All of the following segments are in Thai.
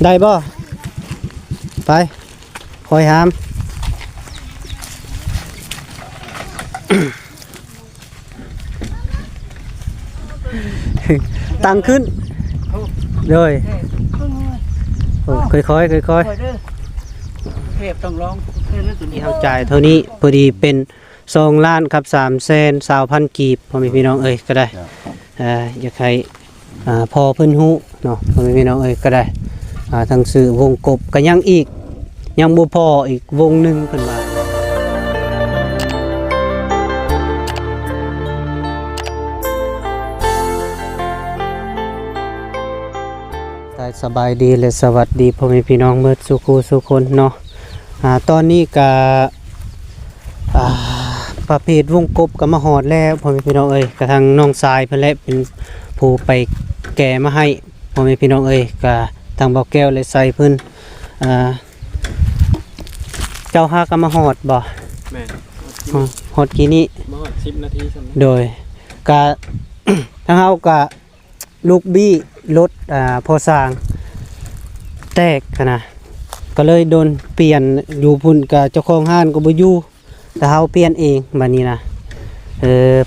ได้บ่ไปคอยหาม ตั้งขึ้นเลยค่อยๆเทพต้องร้องนี่เข้าใจเท่านี้พอดีเป็น2 ล้านครับ320,000 กีบพ่อแม่พี่น้องเอ้ยก็ได้อยากให้พอเพิ่นฮู้เนาะพ่อแม่พี่น้องเอ้ยก็ได้ทางสื่อวงกบก็ยังอีกยังบ่พออีกวงหนึงเพิ่นว่าสบายดีและสวัสดีพ่อแม่พี่น้องเมื่อสุขสุคนเนาะตอนนี้ก็ประเภทวงกบก็มาหอดแล้วพ่อแม่พี่น้องเอ้ยกระทั่งน้องทรายเพิ่นและเป็นผู้ไปแก่มาให้พ่อแม่พี่น้องเอ้ยก็ทางเบาแก้วเลยใส่เพิ่นเจ้าหาก็มาหอดบ่แม่หอดกี่นี้มาหอด10 นาทีซั่นโดยก็ ทางเฮาก็ลูกบี้รถพอสร้างแตกนะก็เลยโดนเปลี่ยนอยู่พุ่นกับเจ้าของห้านก็บ่อยู่แต่เฮาเปลี่ยนเองบัดนี้นะ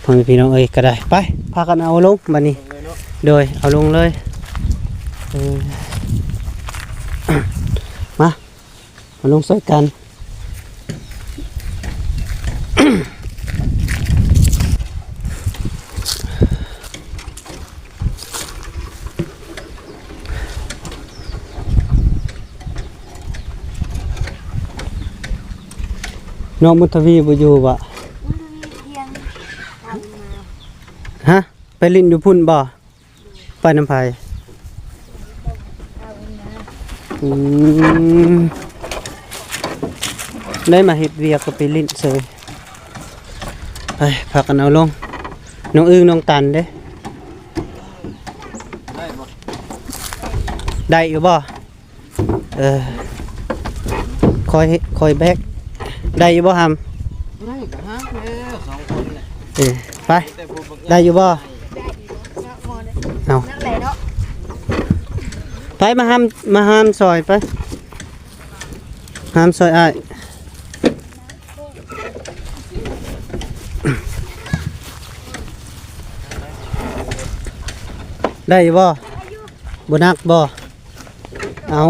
พ่อแม่พี่น้องเอ้ยก็ได้ไปพากันเอาลงบัดนี้โดยเอาลงเลยมาเอาลงใส่กันน้องมุทวีบ่อยู่บ่ฮะไปลิ้นอยู่พุ่นบ่ไปน้ำไผได้มาเฮ็ดเวียกก็ไปลิ้นเฉยไปพากันเอาลงน้องอึ้งน้องตันเด้ได้อยู่บ่คอยแบกได้อยู่บ่ฮัมได้ก็ฮะแล้ว2 คนเลยไปได้อยู่บ่เอาไปมาห้ามซอยไปห้ามซอยอ้ายได้อยู่บ่บ่นักบ่เอา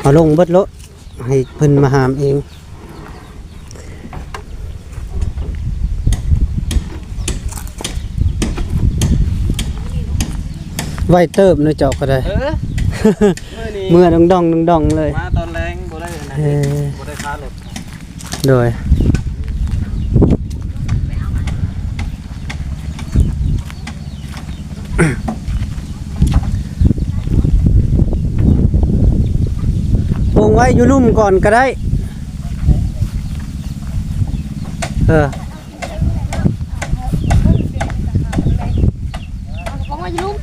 เอาลงเบิดรถให้เพิ่นมาหามเองไว้เติบเนาะเจ้าก็ได้เมื่อดองเลยมาตอนแรงบ่ได้นะบ่ได้ค้ารถโดยปงไว้อยู่ลุ่มก่อนก็ได้ปงไว้อยู่ลุ่ม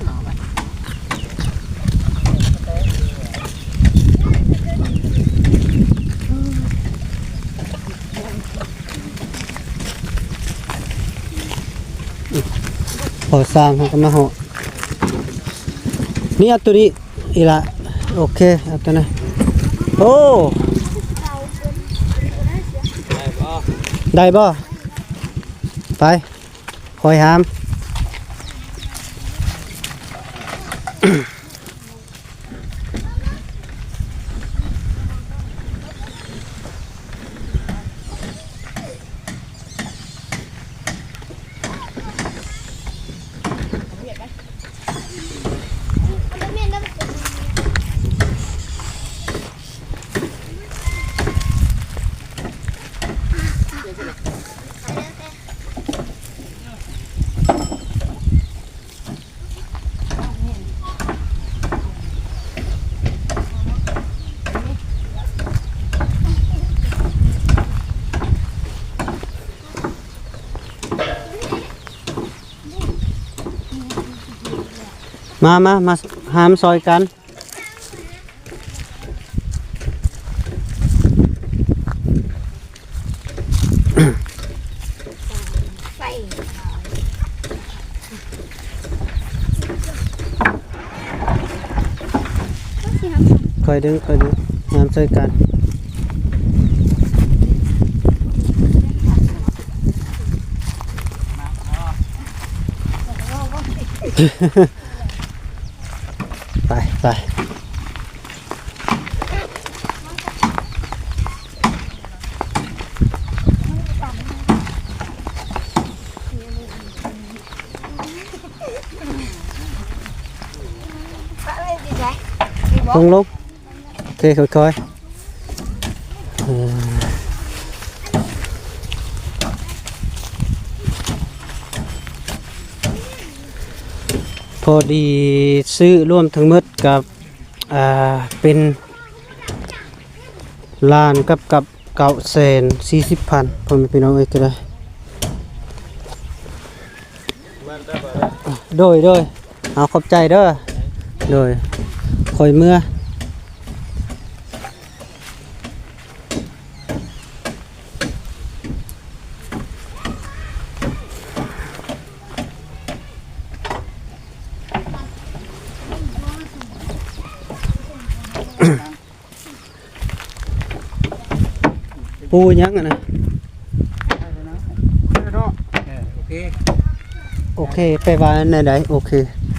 พอสร้างเขาก็มาเหาะนี่เอาตัวนี้อีละโอเคเอาตัวนั้นโอ้ได้บ่ไปคอยหามมาหามซอยกัน อยดึงน้ำช่วยกัน ไป ลงโอเคค่อยพอดีซื้อร่วมทั้งหมดกับเป็นล้านกับ940,000พ่อแม่พี่น้องเอ้ยก็ได้โดยเอาขอบใจเด้อโดยคอยเมื่อปูยังอ่ะนะโอเคไปว่าไหนโอเค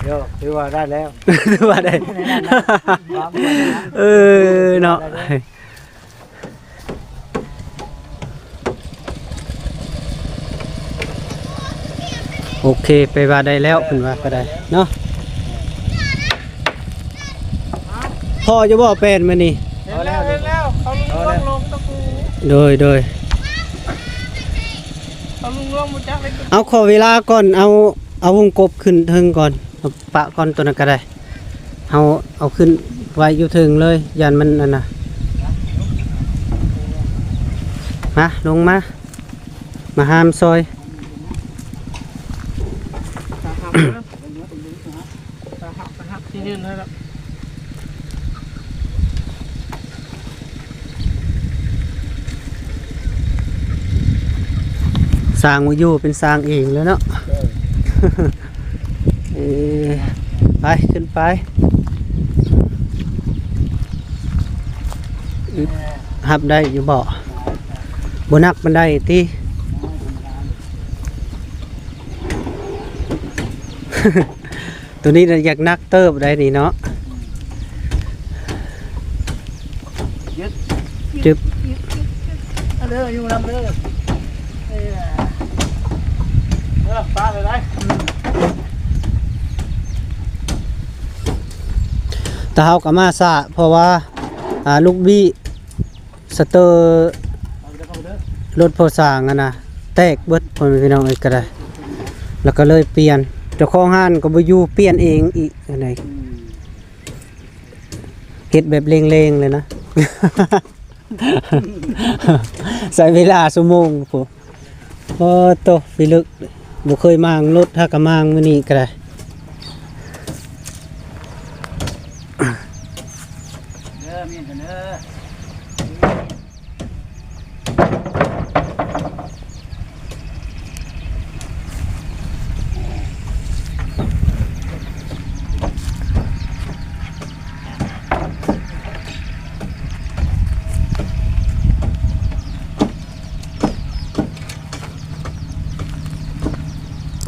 เดี๋ยวถือว่าได้แล้ว ถือว่าได้เนาะโอเคไปว่าได้แล้วเพิ่นว่าก็ได้เนาะพ่อจะบอกเป็นมื้อนี้เห็นแล้วเขาลงตะปูโดยเขาลุงมุจักเลยเอาขอเวลาก่อนเอาวงกบขึ้นเทิงก่อนเอาปะก่อนตัวนั้นก็ได้เอาขึ้นไว้อยู่เทิงเลยยันมันนั่นน่ะมาลงมาหามซอยที่ยืนให้แล้วสร้างมาอยู่เป็นสร้างเองแล้วเนาะ ไปขึ้นไปหับได้อยู่บ่บนักมันได้ที่ ตัวนี้อยากนักเติบได้นี่เนาะจึบเด้ออยู่น้ำเด้อป้าเลยได้ตาเฮากับมาซะเพราะว่าลูกบี้สเตอร์รถพอสร้างอะนะแตกเบิดพ่อแม่พี่น้องเอ้ยก็ได้แล้วก็เลยเปลี่ยนเจ้าของห้านก็บ่อยู่เปลี่ยนเองอีกอันไหนเฮ็ดแบบเร่งๆเลยนะ ใช้เวลาชั่วโมงพุ่นโตพิลึกบ่เคยมางรถถ้าก็มางมื้อนี้ก็ได้มีกันเด้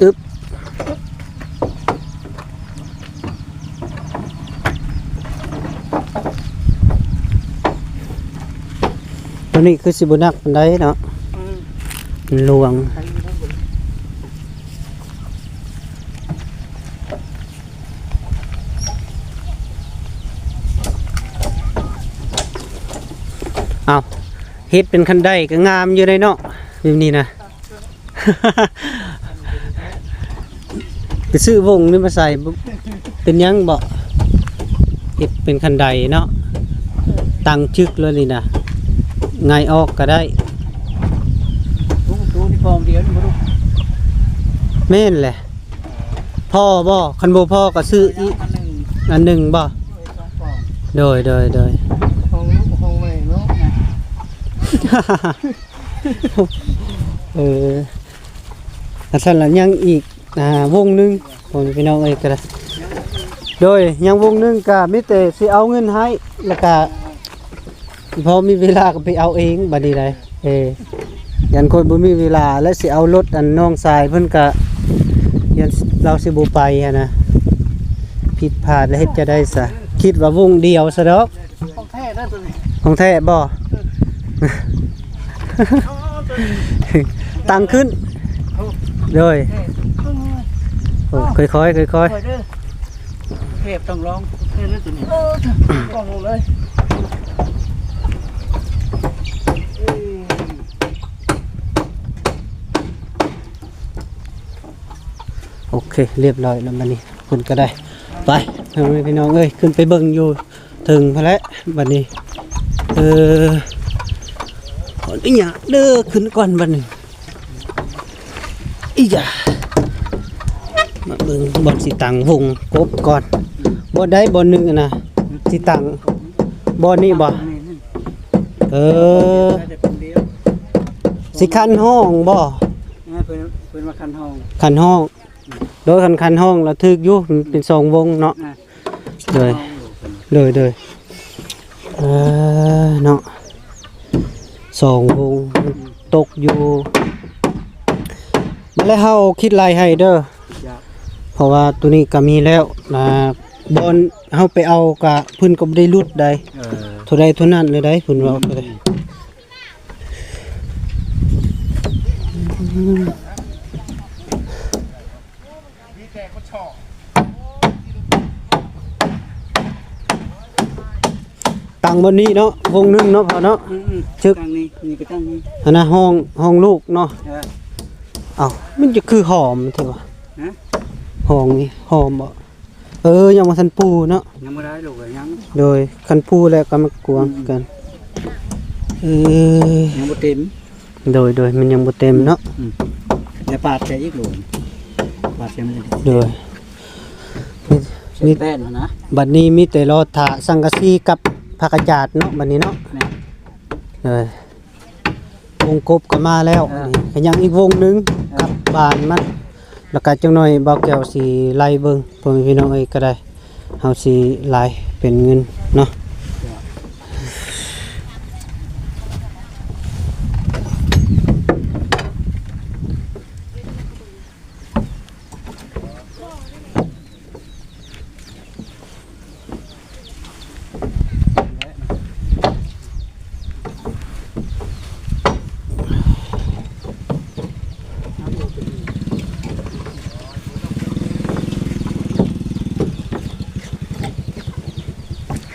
อึ๊บตัวนี้คือสิบนักมันได้เนาะหลวงเอาเฮ็ดเป็นคันได้ก็งามอยู่ได้เนาะแบบนี้นะ ไปซื้อวงนี่มาใส่เป็นยังบ่เฮ็ดเป็นคันใดเนาะตั้งชึกเลยนี่นะไงออกก็ได้ตู้นี่ฟองเดียวนี่บ่ลูกแม่นแหละพ่อบ่คันบ่พ่อก็ซื้ออีกอันหนึ่งบ่โดยของลูกของแม่เนาะอันสั่นละยังอีกวงหนึงผมพี่น้องเอ้ยก็ได้โดยยังวงหนึงก็มีแต่สิเอาเงินให้ แล้วก็พอมีเวลาก็ไปเอาเองบัดนี้ได้ยันคนบ่มีเวลาแล้วสิเอารถอันน้องชายเพิ่นก็ยันเราสิบ่ไปอะนะผิดพลาดแล้วเฮ็ดจะได้ซะคิดว่าวงเดียวซะดอก ของแท้ได้ตัวนี้ ของแท้บ่ ตังขึ้นเลย โอ้ค่อยๆค่อย เด้อเทพต้องร้องเทพเลยตัวนี้ต้องลงเลย โอเคเรียบร้อยแล้วบัดนี้คุณก็ได้ไปพี่น้องเอ้ยขึ้นไปเบิ่งอยู่ถึงพอแล้วบัดนี้ขออนุญาตเด้อขึ้นก่อนบัดนี้อีจ้ะมาเบิ่งบอลสิตังวงกบก่อนบ่ได้บอลหนึงอะนะสิตังบอลนี่บ่สิคันห้องบ่ เป็นมาคันห้อง คันห้องโดยคันห้องเราทึกอยู่มันเป็นสองวงเนาะเลยเนาะสองวงตกอยู่มาแล้วเฮาคิดลายให้เด้อเพราะว่าตัวนี้ก็มีแล้วนะบอลเฮาไปเอากะเพิ่นก็บ่ได้รุดได้เท่าใดเท่านั้นเลยได้เพิ่นว่าก็ได้ตั้งบนนี้เนาะวงนึงเนาะพอเนาะชึก ตั้งนี่ก็ตั้งนี่ อันนะห้องลูกเนาะเอ้ามันจะคือหอมใช่ป่ะหอมนี่หอมบ่ยังมาทันปูเนาะ ยังไม่ได้ลูกเลยยัง โดยคันปูแล้วก็มากวงกันยังบ่เต็ม โดยมันยังบ่เต็มเนาะ แล้วปาดใจอีกลูกปาดใจมัน โดยมี แป้นนะ บัดนี้มีแต่รอถาสังกะสีกับผักกาดจาดเนาะบัดนี้เนาะเลยวงกบก็มาแล้วนี่ก็ยังอีกวงนึงกับบานมันแล้วก็จังหน่อยบ่าวแก้วสิไล่เบิ่งพ่อแม่พี่น้องเอ้ยก็ได้เฮาสิไล่เป็นเงินเนาะ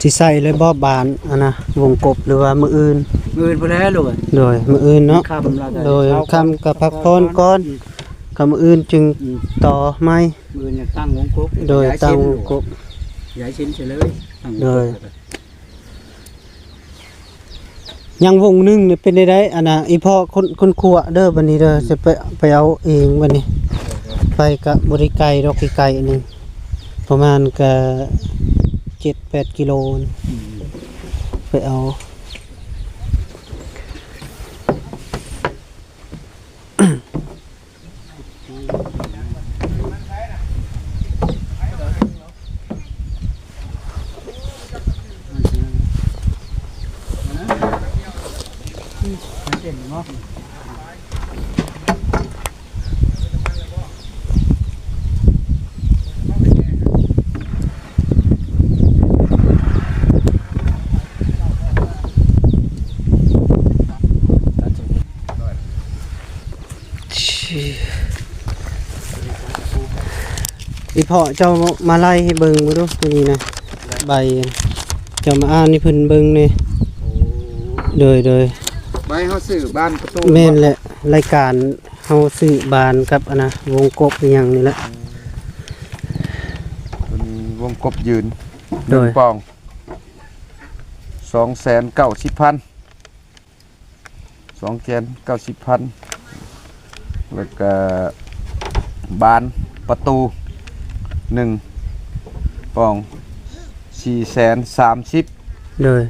สิใส่เลยบ่บานอันนะวงกบหรือว่ามื้ออื่น มือไปแล้วลูก โดยมื้ออื่นเนาะ ข้ามเรา โดยคำกับพักพรก่อนกับมื้ออื่นจึงต่อไม้ มือเนี่ยตั้งวงกบ โดยตั้งวงกบ ย้ายชิ้นเฉยเลย โดยยังวงหนึงนี่เป็นได้อันน่ะอีพ่อคนขัวเด้อบัดนี้เด้อสิไปเอาเองบัดนี้ไปกับบริไกลดอกไกลนึงประมาณก็7-8 กิโลไปเอาอีพ่อเจ้ามาไล่ให้เบิ่งบ่ดูตัวนี้นะใบเจ้ามาอ่านให้เพิ่นเบิ่งนี่โดย ใบเฮาซื้อบ้านประตู แม่นแหละรายการเฮาซื้อบานกับอันนะวงกบอีหยังนี่แหละ เป็นวงกบยืน โดย 1ปอง290,000 แล้วก็บานประตู1ปอง430,000 โดย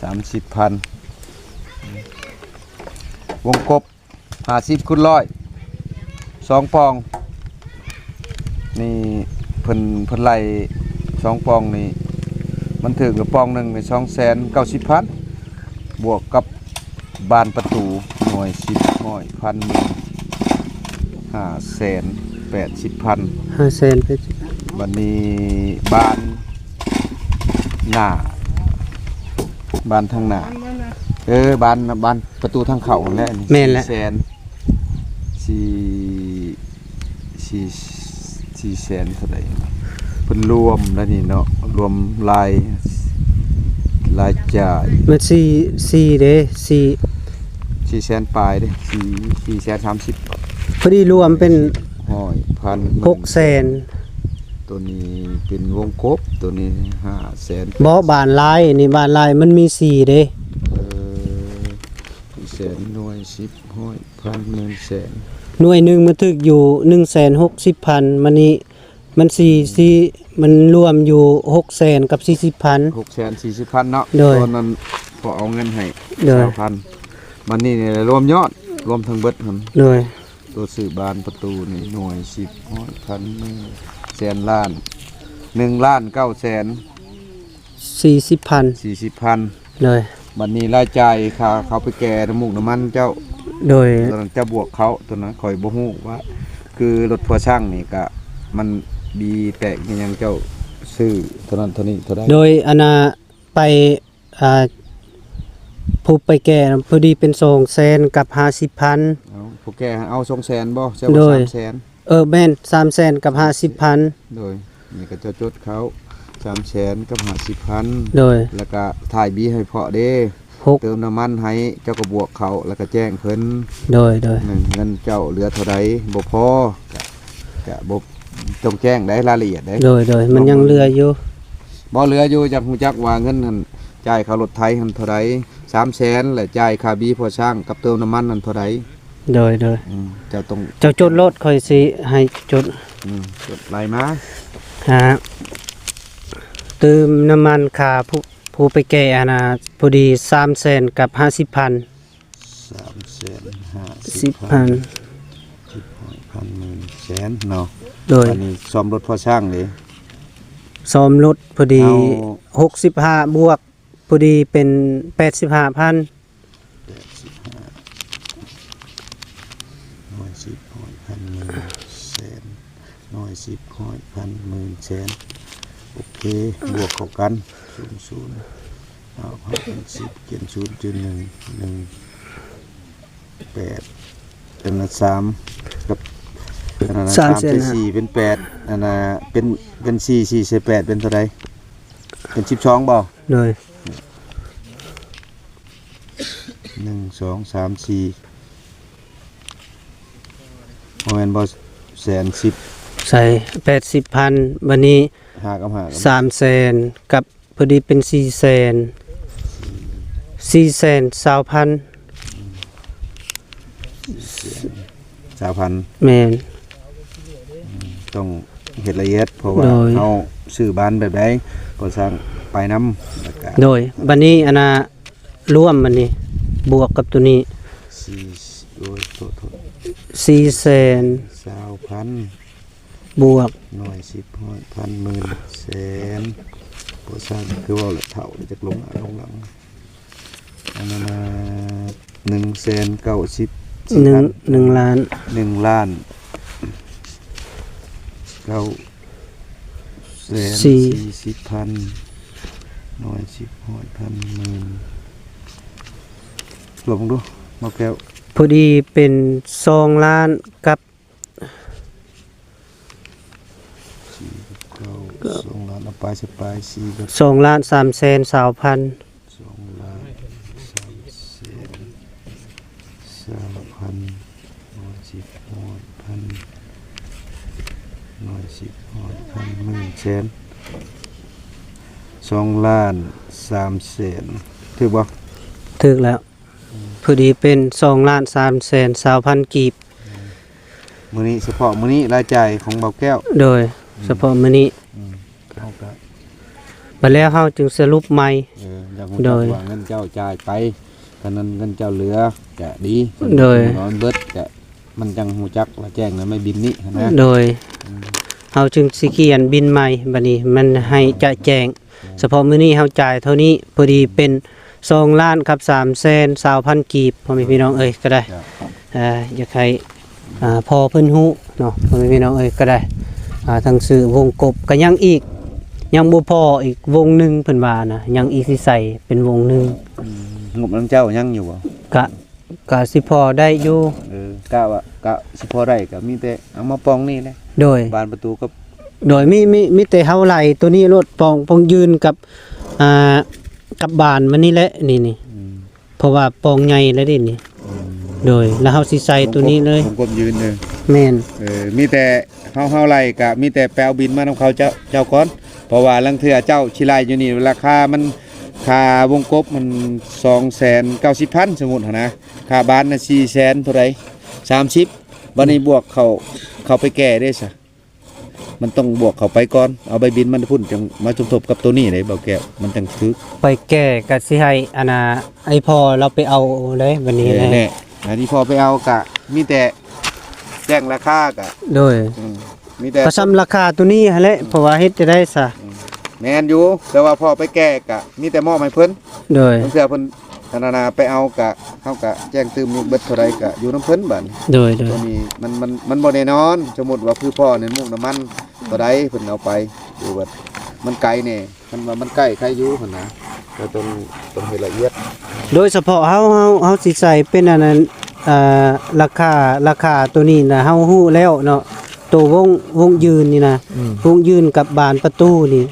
30,000 วงกบ50คูณ100 2ปองนี่เพิ่นไล่2ปองนี่ มันถึงกระป๋องหนึงใน290,000บวกกับบานประตูหน่วย10หน่วยพันหนึ่ง580,000 500,000ไป วันนี้บานหน้าบานทางหน้าบานประตูทางเข้านั่นแหละ แม่นแหละ 400,000เท่าไหร่เพิ่นรวมแล้วนี่เนาะรวมรายจ่าย มัน4เด้4 400,000ปลายเด้430พอดีรวมเป็น ห้อยพัน 600,000 ตัวนี้เป็นวงกบตัวนี้500,000 บ่บานลายนี่บานลายมันมี4เด้ แสนหน่วย10ห้อยพันหมื่นแสน หน่วยหนึงมันถึกอยู่ 160,000มันนี่มัน4มันรวมอยู่ 600,000 กับ 40,000 640,000เนาะ โดย ตอนนั้นพอเอาเงินให้ โดย 3,000มันนี่เนี่ยรวมยอดรวมทั้งเบิดหั่น โดย ตัวสื่อบานประตูนี่หน่วย10ห้อยพันหมื่นแสนล้าน1,940,000 40,000เลย บัดนี้รายจ่ายค่าเขาไปแก่น้ำมูกน้ำมันเจ้า โดย ตอนนั้นจะบวกเขาตัวนั้นข่อยบ่ฮู้ว่า คือรถทัวร์ช่างนี่ก็มันบีแตกอิหยังเจ้าซื้อเท่านั้นเท่านี้เท่าใด โดยอนาไปผู้ไปแก่พอดีเป็น200,000กับ 50,000 เอาพวกแกเอา200,000บ่ใช่ โด บ่ ย 300,000 แม่น300,000กับ 50,000 โดยนี่ก็จะจดเขา300,000กับ50,000 โดย แล้วก็ถ่ายบีให้เพาะเด้ 6 เติมน้ำมันให้เจ้าก็บวกเขาแล้วก็แจ้งเพิ่น โดย เงินเจ้าเหลือเท่าใดบ่พอก็บ่ต้องแจ้งได้รายละเอียดได้ โดยมันยังเหลืออยู่ บ่เหลืออยู่จักฮู้จักว่าเงินหั่นจ่ายค่ารถไถหั่นเท่าใด300,000แล้วจ่ายค่าบีพอช่างกับเติมน้ำมันนั่นเท่าใด โดย เจ้าต้อง เจ้าจดรถค่อยสิให้จด จดรายมา เติมน้ำมันค่าผู้ไปแก่พอดี300,000กับ 50,000 350,000 10,000 พันหมื่นแสนเนาะ โดย อันนี้ซ่อมรถพอช่างนี่ ซ้อมรถพอดี เอา 65บวกพอดีเป็น 85,000 หน่วย10ห้อยพันหมื่นแสนหน่วย10ห้อยพันหมื่นแสนโอเคบวกเข้ากัน00เอาพันเป็น10เขียน0.118เป็น3กับอันนั้น3เป็น4เป็น8อันน่ะเป็น4ใส่8เป็นเท่าใดเป็น12บ่ โดย 1 2 3 4บ่แม่นบ่110,000 ใส่ 80,000บัดนี้ 5กับ5 300,000กับพอดีเป็น 400,000 420,000 3,000 แม่น ต้องเฮ็ดละเอียดเพราะว่า โดย เฮาซื้อบ้านแบบใดก็สร้างไปนำแล้วก็ โดยบัดนี้ร่วมบัดนี้บวกกับตัวนี้ 4โดยโทษ 400,000 20,000 บวก หน่วย10ห้อยพันหมื่นแสนก็สร้างคือว่าละเท่าจักลงหน้าลงหลังอันนั้น190,000 1 ล้าน 1 ล้าน940,000หน่วย10ห้อยพันหมื่นลงดูมาแก้ว พอดีเป็น2ล้านกับ 2 ล้านเอาไปสปาย4กับ2,320,000 2ล้าน3แสน20,000หน่วย10ห้อยพันหน่วย10ห้อยพันหมื่นแสน2ล้าน3แสนถูกบ่ ถึกแล้วพอดีเป็น2,320,000กีบ มื้อนี้เฉพาะมื้อนี้รายจ่ายของเบาแก้ว โดยเฉพาะมื้อนี้ เอาก็ บัดแล้วเฮาจึงสรุปใหม่ อยากรู้ โด จัก ย ว่าเงินเจ้าจ่ายไปตอนนั้นเงินเจ้าเหลือจะดี โดย นอนเบิดจะมันจังฮู้จักว่าแจ้งแล้วไม่บินนี่นะ โดยเฮาจึงสิเขียนบินใหม่บัดนี้มันให้จะแจ้ง เฉพาะมื้อนี้เฮาจ่ายเท่านี้พอดีเป็น2ล้านกับ320,000กีบพ่อแม่พี่น้องเอ้ยก็ได้อยากให้พอเพิ่นฮู้เนาะพ่อแม่พี่น้องเอ้ยก็ได้ทั้งซื้อวงกบก็ยังอีกยังบ่พออีกวงหนึงเพิ่นว่านะยังอีกสิใส่เป็นวงหนึง งบน้ำเจ้ายังอยู่บ่ ก็สิพอได้อยู่ กะว่ากะสิพอได้ก็มีแต่เอามาปองนี่แหละ โดย บานประตูกับ โดยมีแต่เฮาไหลตัวนี้รถปองยืนกับกับบานมันนี่แหละนี่เพราะว่าปองใหญ่แล้วดินี่โดยแล้วเฮาสิใส่ตัวนี้เลย ผมกดยืนเลย แม่น มีแต่เฮาไล่กะมีแต่แปลวบินมานํเขาเจ้าก่อนเพราะว่าลังเทื่อเจ้าชิไลอยู่นี่ราคามันค่าวงกบมัน 290,000 สมมุติหั่นนะค่าบ้านน่ะ400,000เท่าใด30บัดนี้บวกเขาไปแก้ได้ซะมันต้องบวกเข้าไปก่อนเอาใบบินมันพุ่นจังมาสมทบกับตัวนี้ได้เบาแก้วมันจังถึก ไปแก้ก็สิให้ไอ้พอเราไปเอาเลยวันนี้เลย แน่อันนี้พอไปเอากะมีแต่แจ้งราคากะ โดย มีแต่ ก็ซ้ำราคาตัวนี้หั่นแหละเพราะว่าเฮ็ดจะได้ซะ แม่นอยู่แต่ว่าพอไปแก้กะมีแต่มอบให้เพิ่น โดย เพื่อเพิ่นนาไปเอากะเฮากะแจ้งตืมเบิดเท่าใดกะอยู่นํเพิ่นบัด โดย ตัวนี้มันบ่แน่นอนสมมุติว่าคือพ่อเนี่ยมุกน้ำมันเท่าใดเพิ่นเอาไปอยู่ว่ามันไกลแน่มันว่ามันใกล้ใครอยู่หั่นนะแต่ต้องเฮ็ดละเอียด โดยเฉพาะเฮาสิใส่เป็นอันนั้นราคาตัวนี้นะเฮาฮู้แล้วเนาะตัววงยืนนี่นะวงยืนกับบานประตูนี่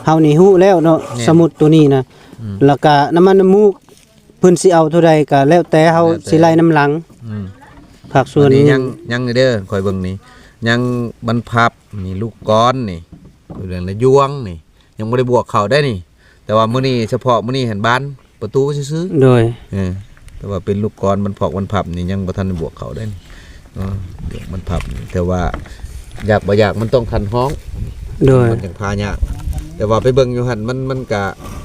เฮานี่ฮู้แล้วเนาะสมุดตัวนี้นะแล้วก็น้ำมันน้ำมูกเพิ่นสิเอาเท่าใดก็แล้วแต่เฮาสิไล่น้ำหลังภาคส่วน นี้ นี้ ยังเด้อคอยเบิ่งนี่ยังบรรพับนี่ลูกก้อนนี่เรื่องละยวงนี่ยังบ่ได้บวกเข้าได้นี่ แต่ว่ามื้อนี้เฉพาะมื้อนี้เห็นบ้านประตูซื่อ โดย แต่ว่าเป็นลูกก้อนบรรพอกบรรพับนี่ยังบ่ทันได้บวกเข้าได้นี่เดี๋ยวบรรพับนี่แต่ว่าอยากบ่อยากมันต้องคันห้อง โดย มันจังพายากแต่ว่าไปเบิ่งอยู่หั่นมันก็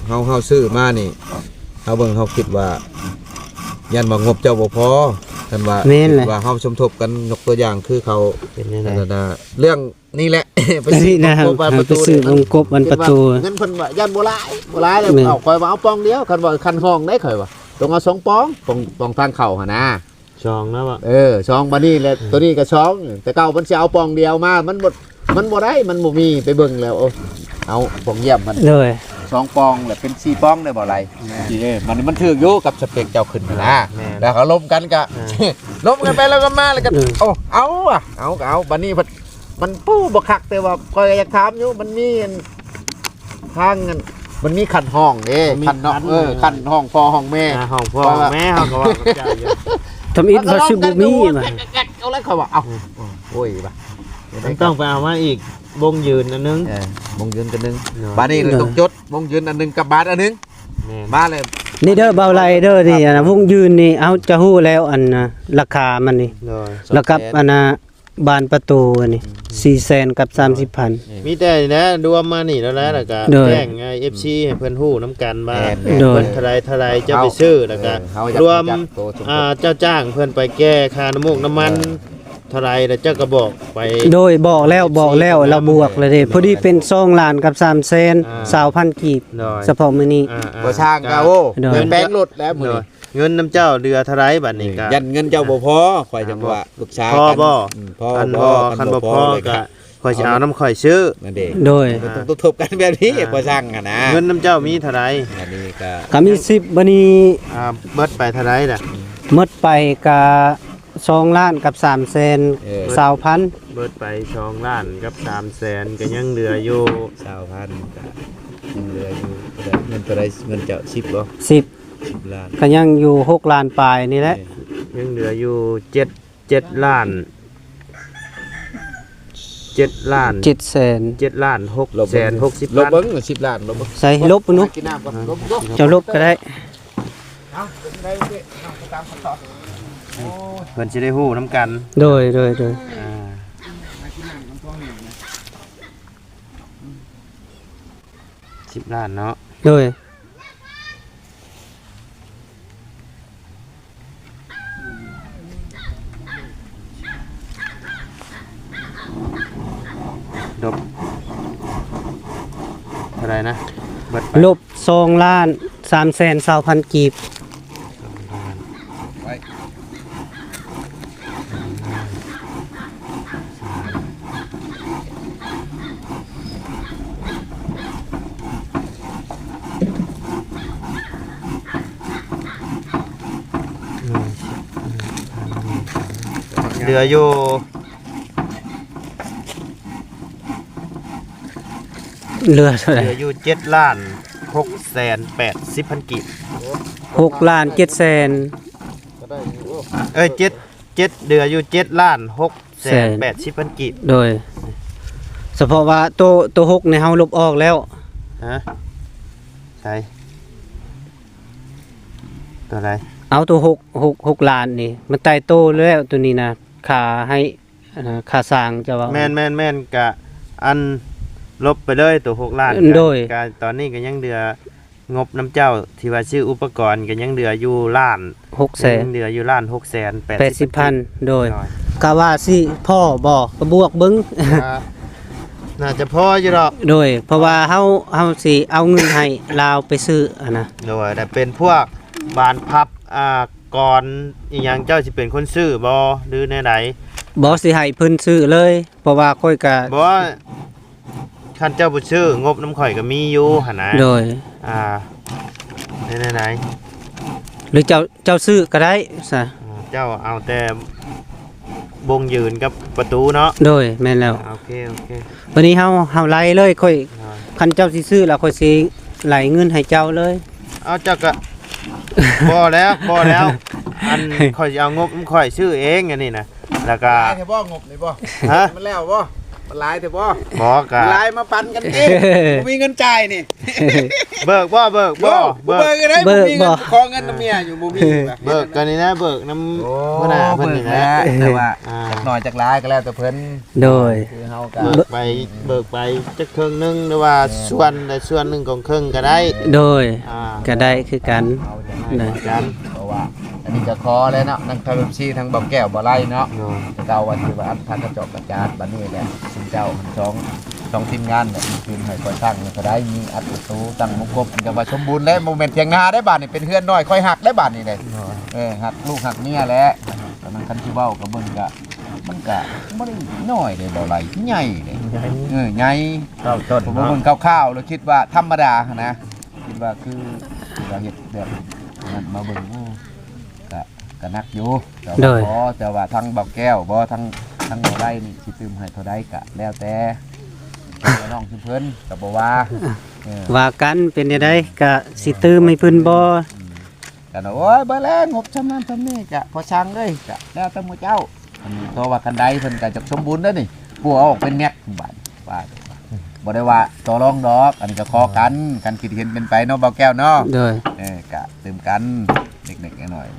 เฮาซื้อมานี่เฮาเบิ่งเฮาคิดว่ายันว่างบเจ้าบ่พอท่านว่า แม่นแหละ ว่าเฮาสมทบกันยกตัวอย่างคือเขา เป็นจังได๋ เรื่องนี่แหละ นี่นะครับไปซื้อวงกบอันประตู เงินเพิ่นว่ายันบ่หลายเลยเอาข่อยว่าเอาปองเดียวคันว่าคันห้องได้ข่อยว่าต้องเอา2ปองทางเข้าหั่นนะ ช่องแล้วบ่ ช่องบัดนี้แหละตัวนี้ก็ช่องแต่เก่ามันสิเอาปองเดียวมามันบ่ได้มันบ่มีไปเบิ่งแล้วเอาปองเยี่ยมมัน โดย 2ปองแหละเป็น4ปองได้บ่ไรมันถูกอยู่กับสเปคเจ้าขึ้นนะแล้วเขาล้มกันก็ล้มกันไปแล้วก็มาแล้วก็เอาบัดนี้มันปู้บ่คักแต่ว่าก็อยากถามอยู่มันมีทางมันมีขันห้องเด้ขันเนาะขันห้องพ่อห้องแม่ ห้องพ่อแม่เฮาก็ว่ากับเจ้าอยู่ทำอิฐบ่ซื้อบ่มีมา เอาแล้วเขาว่าเอาโอ้ยบ่ มันต้องไปเอามาอีกวงยืนอันนึง วงยืนกันนึงบ้านนี้เลยต้องจดวงยืนอันนึงกับบาทอันนึงบ้านเลย นี่เด้อเบาไหลเด้อนี่วงยืนนี่เอาจะฮู้แล้วอันราคามันนี่แล้วกับอันบานประตูอันนี้400,000กับ30,000 มีแต่นะรวมมานี่แล้วแล้วก็ โดย แจ้งไง FC ให้เพิ่นฮู้นํกันว่า โดย เพิ่นเท่าไรจะไปซื้อแล้วก็รวมเจ้าจ้างเพิ่นไปแก้ค่าน้ำมูกน้ำมันเท่าไรแล้วเจ้าก็บอกไป โดยบอกแล้วเราบวกเลยเด้พอดีเป็น2ล้านกับ320,000กีบ โดย เฉพาะมื้อนี้ บ่ช่างก็โอ้ โดย เงินแบงค์หลุดแล้วมื้อ โดย นี้ เงินน้ำเจ้าเดือเท่าไรบัดนี้ก็ ยันเงินเจ้าบ่พอข่อยจังว่าลูกชาย พอบ่ พอ คันบ่พอก็ข่อยสิเอาน้ำข่อยซื้อ นั่นเด้ โดย ต้องทบกันแบบนี้บ่สร้างอ่ะนะ เงินน้ำเจ้ามีเท่าไร อันนี้ก็ ก็มี10บัดนี้ เบิดไปเท่าไรล่ะ หมดไปก็2ล้านกับ320,000 เบิดไป2ล้านกับ300,000ก็ยังเหลืออยู่ 20,000ก็ยังเหลืออยู่เงินเท่าใดเงินเจ้า10บ่ 10 10ล้าน ก็ยังอยู่6ล้านปลายนี่แหละ ยังเหลืออยู่7ล้าน7ล้าน 700,000 7ล้าน660 ลบ ล้าน เบิ่ง10ล้านลบเบิ่ง ใส่ลบบ่นุ กินน้ำก่อนลบ เจ้าลบก็ได้ เอาเป็นไงพี่เอาไปตามขั้นตอน เพิ่นสิได้ฮู้นํกัน โดย 10ล้านเนาะ โดย ดบเท่า าไหร่นะเบิดไป ลบ2ล้าน320,000กีบ เหลืออยู่ เหลือเท่าไหร่ เหลืออยู่7ล้าน680,000กีบ 6ล้าน7แสน เอ้ย7เหลืออยู่7ล้าน680,000กีบ โดยเฉพาะว่าตัว6ในเฮาลบออกแล้ว ฮะใช่ตัวอะไร เอาตัว6ล้านนี่มันตายโตแล้วตัวนี้นะค่าให้ค่าสร้างจะว่า แม่นกะอันลบไปเลยตัว6ล้าน โดย กะตอนนี้ก็ยังเหลืองบน้ำเจ้าที่ว่าซื้ออุปกรณ์ก็ยังเหลืออยู่ล้าน 6แสน ยังเหลืออยู่ล้าน80,000โดยกะว่าสิพ่อบ่ก็บวกเบิ่ง น่าจะพออยู่ดอก โดยเพราะว่าเฮาสิเอาเงินให้ลาวไปซื้ออะนะ โดยแต่เป็นพวกบานพับก่อนอีหยังเจ้าสิเป็นคนซื้อบ่หรือแนวใด บ่สิให้เพิ่นซื้อเลย เพราะว่าค่อยก็ บ่ว่าคันเจ้าบ่ซื้องบน้ำข่อยก็มีอยู่หั่นนะ โดย แนวใด หรือเจ้าซื้อก็ได้ซะ เจ้าเอาแต่บงยืนกับประตูเนาะ โดยแม่นแล้ว โอเค วันนี้เฮาไล่เลยค่อยคันเจ้าสิซื้อแล้วค่อยสิไหลเงินให้เจ้าเลย เอาเจ้าก็ บ่แล้วอันข่อยสิเอางบข่อยซื้อเองอันนี้นะแล้วก็ ลายเถอะบ่งบนี่บ่ ฮะ มันแล้วบ่มันลายเถอะบ่ บ่ก็ ลายมาปันกันเองบ่มีเงินจ่ายนี่ เบิกบ่เบิก บ่เบิกกันได้บ่มีเงินขอเงินน้ำเมียอยู่บ่มี เบิกกันนี่นะเบิกน้ำหัวหน้าเพิ่นนี่นะ แต่ว่า อ่า จักหน่อยจักลายก็แล้วแต่เพิ่น โดย คือเฮาก็ เบิกไปจักครึ่งหนึงหรือว่าส่วนใดส่วนหนึงของครึ่งก็ได้ โดย อ่า ก็ได้คือกัน เอาจะให้ นะ กัน เพราะว่าอันนี้ก็ขอแล้วเนาะนั่งทำบัญชีทั้งบ่แก้วบ่ไล่เนาะ เนาะ แต่เก่าวันที่ว่าอันพันกระจกกระจาดบัดนี้แหละซึ่งเจ้ามันสองทีมงานเนี่ยคืนให้ก่อสร้างมันก็ได้มีอัดประตูตั้งมงคบมันก็ว่าสมบูรณ์แล้วโมเมนต์เถียงนาได้บาดนี่เป็นเฮือนน้อยค่อยหักได้บาดนี่เลยหักลูกหักเมียแล้วตอนนั้นคันที่เว้ากับเบิ่งก็มันก็บ่ได้น้อยเลยบ่ไหลใหญ่เลยใหญ่ เข้าต้น ผม เนาะ เบิ่งคร่าวๆแล้วคิดว่าธรรมดานะคิดว่าคือเราเฮ็ดแบบนั้นมาเบิ่งโอ้ก็นักอยู่แต่ โด ว่าย ขอแต่ว่าทั้งเบาแก้วบ่ทั้งบ่ได้นี่สิตืมให้เท่าใดก็แล้วแต่น้องเพิ่นก็บ่ว่าว่ากันเป็นจังไดก็สิตื้มให้เพิ่นบ่ กันโอ้ยบ่แล้วงบชำนั้นชำนี้ก็พอช่างเลยก็แล้วแต่หมู่เจ้าอันนี้ตัวว่ากันใดเพิ่นก็จะสมบูรณ์เด้อนี่ผู้เอาออกเป็นแม็กบาดว่าบ่ได้ว่าต่อรองดอกอันนี้ก็ขอกันคิดเห็นเป็นไปเนาะเบาแก้วเนาะ โดย กะเติมกันเด็กๆหน่อย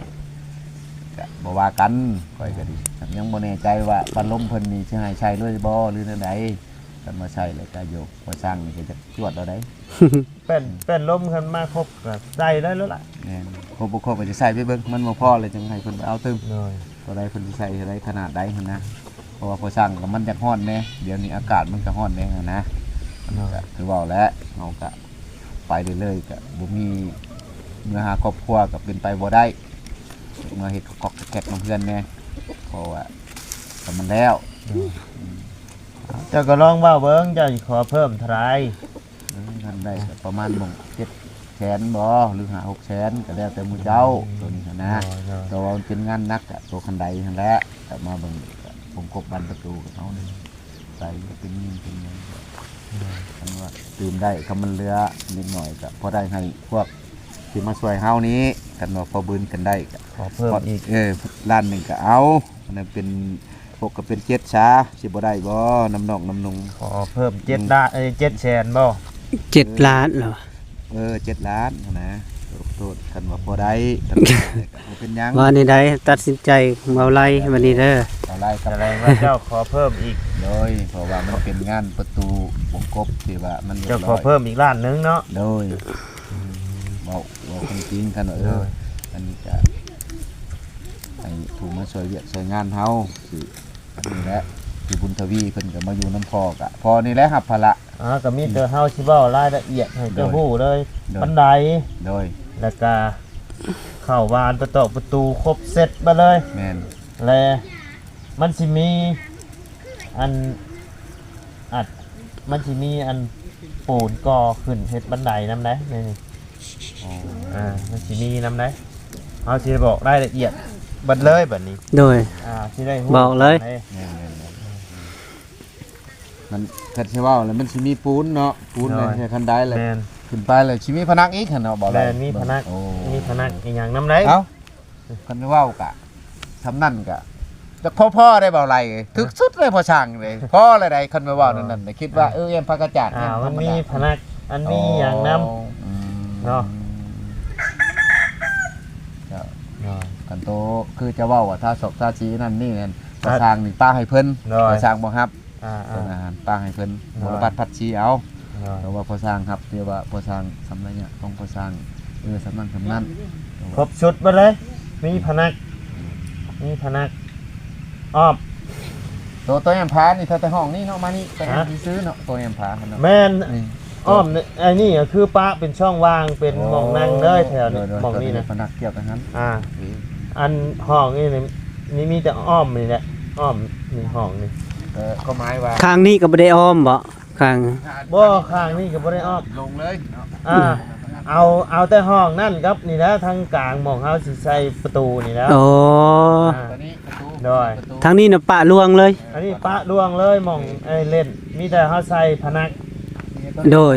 กะบ่ว่ากันค่อยก็ดียังบ่แน่ใจว่าพัดลมเพิ่นนี่สิให้ใช้เลยบ่หรือแนวใดกันมาใช้แล้วก็โยกพอสร้างนี่ก็จะจวดเอาได้ เป็นลมขึ้นมาครบก็ได้แล้วล่ะ แม่นครบบ่ครบก็จะใส่ไปเบิ่งมันบ่พอเลยจังให้เพิ่นไปเอาตึม เนาะ บ่ได้เพิ่นสิใส่ได้ขนาดใดหั่นนะเพราะว่าพอสร้างก็มันจะร้อนแน่เดี๋ยวนี้อากาศมันก็ร้อนแน่หั่นนะก็คือเว้าแล้วเฮาก็ไปเรื่อยๆก็บ่มีเมื่อหาครอบครัวก็เป็นไปบ่ได้ เมื่อเห็ดกอกแกะน้ำเพื่อนแน่เพราะว่าแต่มันแล้ว เจ้าก็ลองว่าเบิ่งเจ้าสิขอเพิ่มเท่าไหร่ ท่านได้ก็ประมาณมง700,000บ่หรือ600,000ก็แล้วแต่หมู่เจ้าตัวนี้นะแต่ว่ามันเป็นงานหนักอะตัวคันใดนั่นแหละแต่มาเบิ่งก็ผมกบบันประตูกับเขานี่ใส่เป็นเงินเป็นเงินคันว่าตื่นได้คำมันเหลือนิดหน่อยก็พอได้ให้พวกที่มาช่วยเฮานี้กันว่าพอบืนกันได้ก็ ขอเพิ่มอีก ล้านหนึ่งก็เอาอันนั้นเป็นพวกก็เป็น7ช้าสิบ่ได้บ่น้ำนองน้ำนุง ขอเพิ่ม7ล้าน700,000บ่ 7ล้านเหรอ 7 ล้านนะโทษกันว่าบ่ได้กันบ่เป็นหยัง ว่านี่ได้ตัดสินใจเอาไล่วันนี้เด้อ อะไรกั แส น ดงว่าเจ้าขอเพิ่มอีก โดยเพราะว่ามันเป็นงานประตูวงกบที่ว่ามันเรีย เจ้า บ ข ร้ อ อย เพิ่มอีกล้านนึงเนาะ โดยบอกคนจริงกันว่าอันนี้ก็ให้ถูกมาช่วยเวียกช่วยงานเฮาสิอันนี้แหละ พี่บุญทวีเพิ่นก็มาอยู่น้ำพ่อกะพอนี่แหละครับภาระ ก็มีแต่เฮาสิเว้ารายละเอียดให้เจ้าฮู้เลยบันได โดย แล้วก็เข้าบ้านประตูครบเสร็จมาเลย แม่น และมันสิมีอันมันสิมีอันปูนก่อขึ้นเฮ็ดบันไดนำได้นี่มันสิมีนำได้เฮาสิบอกรายละเอียดบัดเลยบัดนี้ โดย สิได้ฮู้ บอกเลย แม่นมันเพิ่นสิเว้าแล้วมันสิมีปูนเนาะปูนในคันไดเลย แม่น ขึ้นไปเลยสิมีพนักอีกหั่นเนาะบ่ได้ แม่นมีพนัก โอ้ มีพนักอีหยังนำได้ เอ้าเพิ่นเว้ากะทำนั่นกะจักพ่อได้เบาไหลถึกสุดเลยพอช่างเลยพ่อเลยได้คันไปเว้านั่นคิดว่าเอ็มพากระจาด มันมีพนักอันมีหยังนำเนาะ กันโตคือจะเว้าว่าถ้าศกถ้าชี้นั่นนี่นั่นพอช่างนี่ป้าให้เพิ่นพอช่างบ่ครับเป็นอาหารป้าให้เพิ่นบ่บัดผัดชี้เอาแต่ว่าพอช่างครับเรียกว่าพอช่างสำไรเนี่ยต้องพอช่างสำนั้น ครบชุดมาเลย มีพนักอ้อม ตัวแอมพานี่ถ้าแต่ห้องนี่เนาะมานี่ไปหาซื้อเนาะตัวแอมพาเนาะ แม่นอ้อมไอ้นี่คือปะเป็นช่องว่างเป็นหม่องนั่งเลยแถวนี้หม่องนี้นะ พนักเกี่ยวกันนั้น อันห้องนี่มีแต่อ้อมนี่แหละอ้อมนี่ห้องนี่ ก็หมายว่า ข้างนี้ก็บ่ได้อ้อมบ่ข้าง บ่ข้างนี่ก็บ่ได้อ้อม ลงเลยเนาะ เอาแต่ห้องนั่นครับนี่นะทางกลางหม่องเฮาสิใส่ประตูนี่แล้ว โอ้ ตัวนี้ประตู ทางนี้น่ะปะลวงเลย อันนี้ปะล่วงเลยหม่องไอ้เล่นมีแต่เฮาใส่พนัก โดย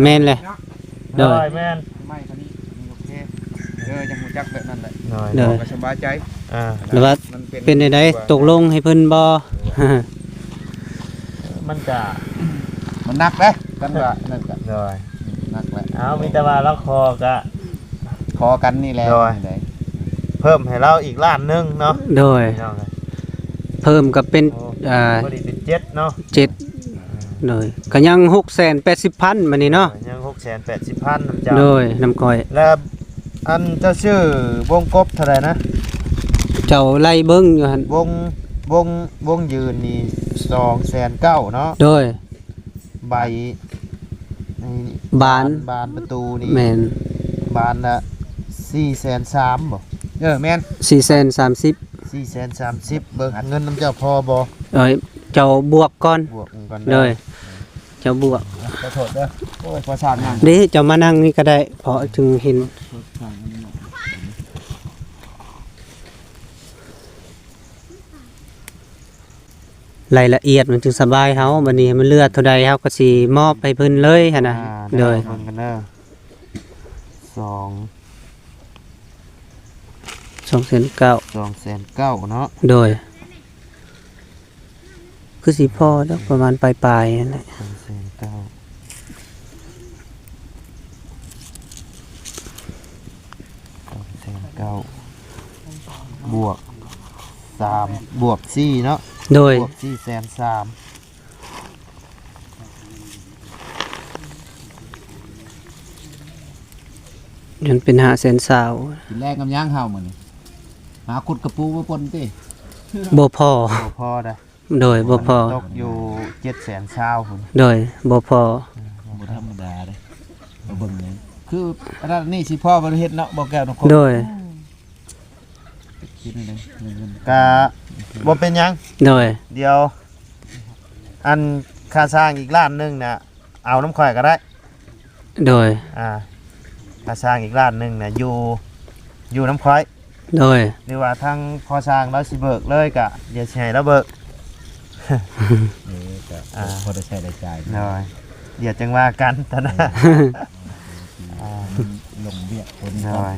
แม่นเลยโดย แม่น ไม่คันนี้โอเคยังหูจักแบบนั้นแหละ โดย ก็สบายใจ แล้วว่าเป็นได้ตกลงให้เพิ่นบ่ มันจะ มันหนักเลยกันว่านั่นก็ โดย หนักแหละ เอามีแต่ว่าเราคอก็ พอกันนี่แหละ เพิ่มให้เราอีกล้านหนึงเนาะ โดยเพิ่มก็เป็นพอดีเป็น7เนาะ 7โดยก็ยัง 680,000บัดนี้เนาะ ยัง 680,000น้ำเจ้า โดยน้ำก้อย แล้วอันเจ้าชื่อวงกบเท่าไหร่นะ เจ้าไล่เบิ่งอยู่หั่น วงยืนนี่2,900,000เนาะ โดย ใบ บาน ประตูนี่ แม่น บานละ4,300,000บ่ แม่น 430 4,30,000เบิ่งเงินน้ำเจ้าพอบ่ เอ้ยเจ้าบวกก่อน บวกกัน โดยเจ้าบวก ขอโทษเด้อโอ้ยพอสร้างงาน เด้เจ้ามานั่งนี่ก็ได้เพราะถึงเห็นรายละเอียดมันจึงสบายเฮาบัดนี้มันเลือดเท่าใดเฮาก็สิมอบให้เพิ่นเลยหั่นน่ะโดย เบิ่งกันเด้อ2,900,000เนาะ โดยคือสิพอแล้วประมาณปลายๆนั่นแหละ 2,900,000บวก3บวก4เนาะ โดย บวก4,300,000 จนเป็น500,000 กินแรกกับย่างเฮามื้อนี้หาขุดกระปูมาปนติ บ่พอ บ่พอได้ โดยบ่พอ ตกอยู่700,000พุ่น โดยบ่พอ บ่ธรรมดาเด้บ่เบิ่งเลยคืออันนั้นนี่สิพ่อบ่เฮ็ดเนาะบ่แก้วเนาะ โดย คิดนี่นึงเงิน ก็บ่เป็นหยัง โดย เดี๋ยว อันค่าสร้างอีกล้านหนึงน่ะเอาน้ำข่อยก็ได้ โดย ค่าสร้างอีกล้านหนึงน่ะอยู่น้ำข่อย โดย หรือว่าทางพอสร้างเราสิเบิกเลยก็เดี๋ยวสิให้เราเบิก ก็พอได้ใช้ได้จ่าย หน่อยเดี๋ยวจังว่ากันตะนะ ลงเบี้ยคน หน่อย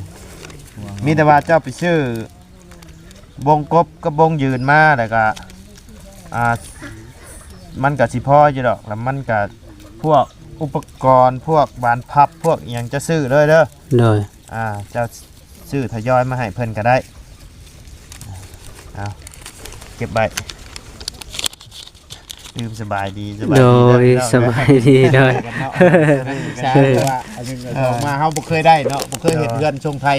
มีแต่ว่าเจ้าไปซื้อวงกบกับบงยืนมาแล้วก็มันก็สิพออยู่ดอกแล้วมันก็พวกอุปกรณ์พวกบานพับพวกอหยังจะซื้อเลยเด้อ โดย เจ้าซื้อทยอยมาให้เพิ่นก็ได้เอาเก็บใบ ลืมสบายดี โดยสบายดีโดย ใช่ว่าอันนึงมาเฮาบ่เคยได้เนาะบ่เคยเห็นเรือนทรงไทย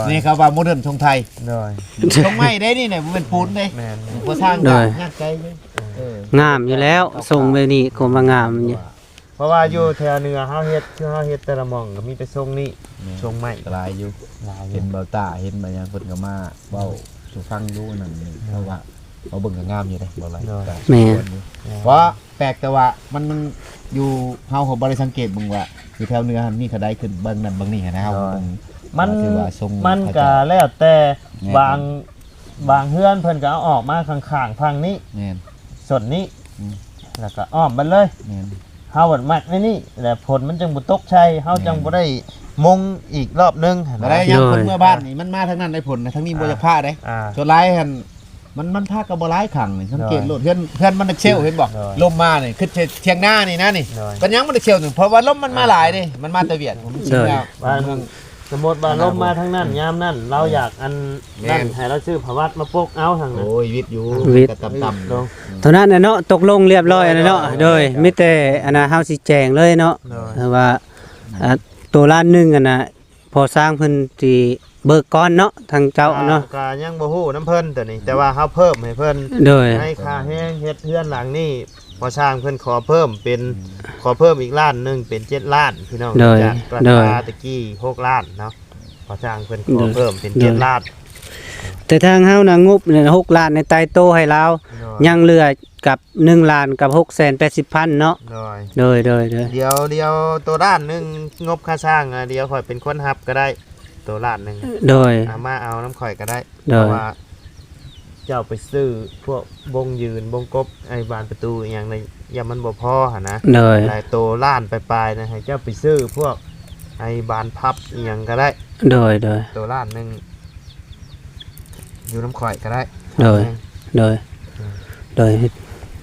นี่เขาว่าโมเดิร์นทรงไทย โดย ทรงไม้ได้นี่เนี่ยมันเป็นปูนเด้ แม่น บ่สร้างกันยากใจเลย งามอยู่แล้วส่งไปนี่ก็มางามอยู่ เพราะว่าอยู่แถวเหนือเฮาเฮ็ดคือเฮาเฮ็ดแต่ละหม่องก็มีแต่ทรงนี้ทรงไม้ หลายอยู่ หลายอ เห็ ยู่ นเบาตาเห็นบางอย่างเพิ่นก็มาเว้าสู่ฟังดูนั่นนี่เพราะว่าเขาเบิ่งก็งามอยู่เด้บ่ไร แม่ เพราะแปลกแต่ว่ามันอยู่เฮาก็บ่ได้สังเกตเบิ่งว่าอยู่แถวเหนือมีเขาได้ขึ้นเบิ่งนั่นเบิ่งนี่นะเฮา มัน ถือว่าทรง มันก็แล้วแต่บางเฮือนเพิ่นก็เอาออกมาข้างๆทางนี้ แม่น ส่วนนี้ อืม แล้วก็อ้อมมันเลย แม่น เฮาบัดมักในนี่แล้วผลมันจังบ่ตกชัยเฮาจังบ่ได้มงอีกรอบนึง บ่ได้ยังคนเมื่อบ้านนี่มันมาทางนั้นได้ผลนะทางนี้บ่จะพาได้ อ่า ส่วนหลายหั่นมันพาก็บ่หลายครั้งนี่สังเกตโลดเพื่อนมันเชลเห็นบ่ ได้ ลมมานี่ขึ้นเชียงหน้านี่นะนี่ ได้ เป็นยังมันเชลนึงเพราะว่าลมมันมาหลายนี่มันมาแต่เวียดผมชิมแล้ว บ้านสมมุติว่าลมมาทางนั้นยามนั้นเราอยากอัน แม่ นั่น น ให้เราซื้อผวัดมาปกเอาทางนั้น โอ้ยวิทย์อยู่ วิทย์ ก็ต่ำ ลง เท่านั้นน่ะเนาะตกลงเรียบร้อยแล้วเนาะโดยมีแต่อันน่ะเฮาสิแจ้งเลยเนาะ โดย ว่าตัวล้านหนึงอันน่ะพอสร้างเพิ่นสิเบิกก่อนเนาะทางเจ้าเนาะ ก็ยังบ่ฮู้น้ำเพิ่นตัวนี้แต่ว่าเฮาเพิ่มให้เพิ่น โดย ให้ค่าแห้งเฮ็ดเฮือนหลังนี้พอสร้างเพิ่นขอเพิ่มเป็นขอเพิ่มอีกล้านหนึงเป็น7ล้านพี่น้อง โดย จากรา โดย คาตะกี้6ล้านเนาะพอสร้างเพิ่นขอเพิ่มเป็น7ล้าน แต่ทางเฮาน่ะงบเนี่ย6ล้านในใต้โตะให้เรายังเหลือกับ1ล้านกับ680,000เนาะ โดย โดยเดี๋ยวตัวด้านหนึงงบค่าสร้างเดี๋ยวข่อยเป็นคนรับก็ได้ตัวล้านหนึง โดย มาเอาน้ำข่อยก็ได้ โด เพ ย ราะว่าเจ้าไปซื้อพวกบงยืนบงกบไอ้บานประตูอหย่างในอย่ามันบ่พอหั่นนะ โดย หลายโตล้านปลายๆนะให้เจ้าไปซื้อพวกไอ้บานพับอหย่างก็ได้ โดย ตัวล้านหนึงอยู่น้ำข่อยก็ได้ โดย โดย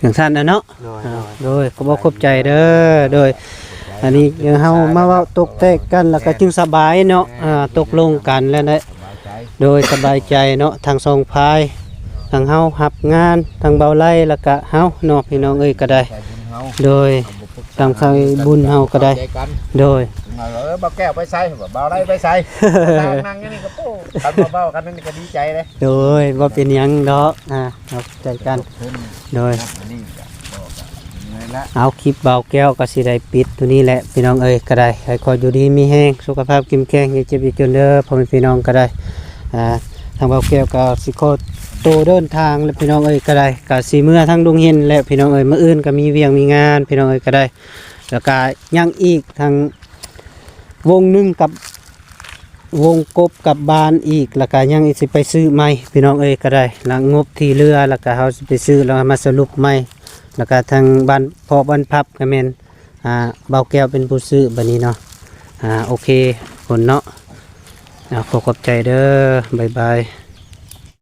อย่างสั้นนะเนาะ โดย โดยก็บอกขอบใจเด้อโดยอันนี้ยังเฮามาเว้าตกแตกกันแล้วก็จึงสบายเนาะตกลงกันแล้วนะโดยสบายใจเนาะทางสองพายทางเฮารับงานทางเบาไล่แล้วก็เฮาเนาะพี่น้องเอ้ยก็ได้ โดยทางใส่บุญเฮาก็ได้ โดย เบาแก้วไปใส่เบาไรไปใส่นั่งนี่ก็โป้กันเบาๆกันนั่นก็ดีใจเลย โดยบ่เป็นหยังดอกเอาใจกันโดย เอาคลิปเบาแก้วก็สิได้ปิดตัวนี้แหละพี่น้องเอ้ยก็ได้ให้คอยอยู่ดีมีแห้งสุขภาพเข้มแข็งอย่าเจ็บอย่าจนเด้อพ่อแม่พี่น้องก็ได้ทางเบาแก้วก็สิขอโตเดินทางและพี่น้องเอ้ยก็ได้ก็สิเมื่อทั้งดงเห็นและพี่น้องเอ้ยมื้ออื่นก็มีเวียงมีงานพี่น้องเอ้ยก็ได้แล้วก็ยังอีกทางวงหนึงกับวงกบกับบานอีกแล้วก็ยังสิไปซื้อใหม่พี่น้องเอ้ยก็ได้แล้วงบที่เหลือแล้วก็เฮาสิไปซื้อแล้วมาสรุปใหม่แล้วก็ทางบ้านพอบ้านพับก็แม่นเบาแก้วเป็นผู้ซื้อบัดนี้เนาะโอเคผลเนาะขอขอบใจเด้อบ๊ายบาย